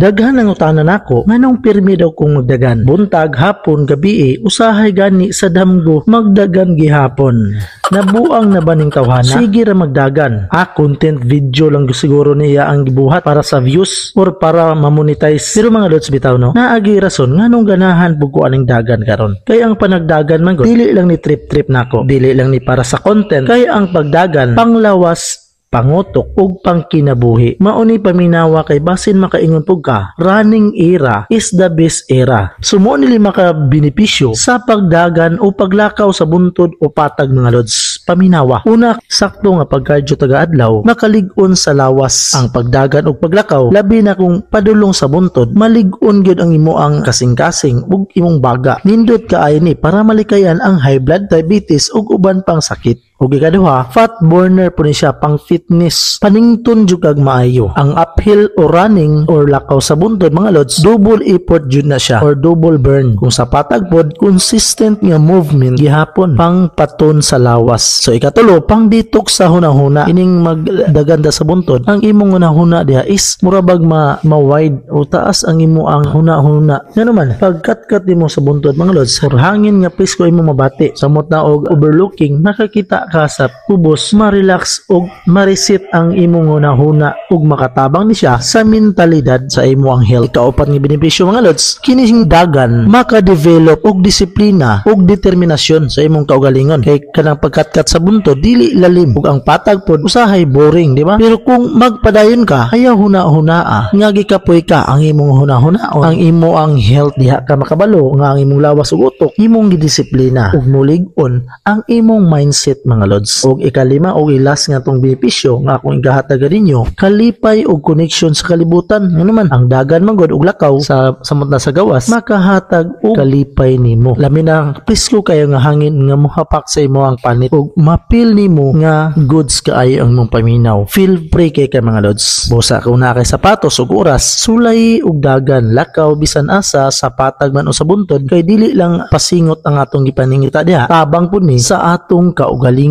Daghan ang utanan nako nganong pirmi daw kong magdagan. Buntag, hapon, gabi usahay gani sa damgo magdagan gihapon. Nabuang na ba ning tawhana? Sige ra magdagan. Content video lang siguro niya ang gibuhat para sa views or para ma-monetize. Pero mga lods bitaw no, naagi rason nganong ganahan bugo aning dagan karon. Kaya ang panagdagan man gud dili lang ni trip nako, dili lang ni para sa content. Kaya ang pagdagan panglawas, pangutok ug pangkinabuhi. Mauni paminawa kay basin makaingon pug ka, running era is the best era. Sumo nili maka benepisyo sa pagdagan o paglakaw sa buntod o patag mga lods. Paminawa. Una, sakto nga pagkadyo taga-adlaw, makalig-on sa lawas ang pagdagan o paglakaw. Labi na kung padulong sa buntod, malig-on gyud ang imo ang kasing-kasing ug imong baga. Nindot kaayo ni para malikayan ang high blood, diabetes ug uban pang sakit. Ug ikaduha, fat burner po ni siya pang fitness. Panington jud kag maayo. Ang uphill o running or lakaw sa buntod mga lods, double effort jud na siya or double burn. Kung sa patag pod, consistent nga movement gihapon pang paton sa lawas. So ikatulo, pang detox sa hunahuna. Ining magdaganda sa buntod, ang imong hunahuna diha is murabag ma-wide o taas ang imo ang hunahuna. Nga naman, pagkat-kat mo sa buntod mga lods, or hangin nga presko imo mabati. Samot na og overlooking, nakakita ka sa kubos, ma-relax ug ma-reset ang imong hunahuna ug makatabang ni siya sa mentalidad sa imo ang health. Kaupat nga benepisyo mga lods, kining dagan maka-develop og disiplina ug determinasyon sa imong kaugalingon. Kay kanang pagkatkat sa buntod dili lalim ug ang patag pod usahay boring, di ba? Pero kung magpadayon ka, ayaw huna-hunaa nga gikapoy ka ang imong hunahuna o ang imo ang health diha ka makabalo nga ang imong lawas ug utok imong gidisiplina ug mulig-on ang imong mindset mga lods. Og ikalima og ilas nga tong benepisyo nga akong igahatag ninyo, kalipay og connection sa kalibutan. Ano naman ang dagan man gud og lakaw sa samot na sa gawas makahatag og kalipay nimo. Lamin na presko kayo nga hangin nga mohapak sa imo ang panit og mapil nimo nga goods kaayo ang imong paminaw. Feel free kay mga lods. Busa kung na kay sapatos ug oras, sulay og dagan, lakaw bisan asa sa patag man o sa buntod kay dili lang pasingot ang atong gipaningita diha. Tabang pud ni sa atong kaugalingon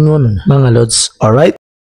mga lods. Alright?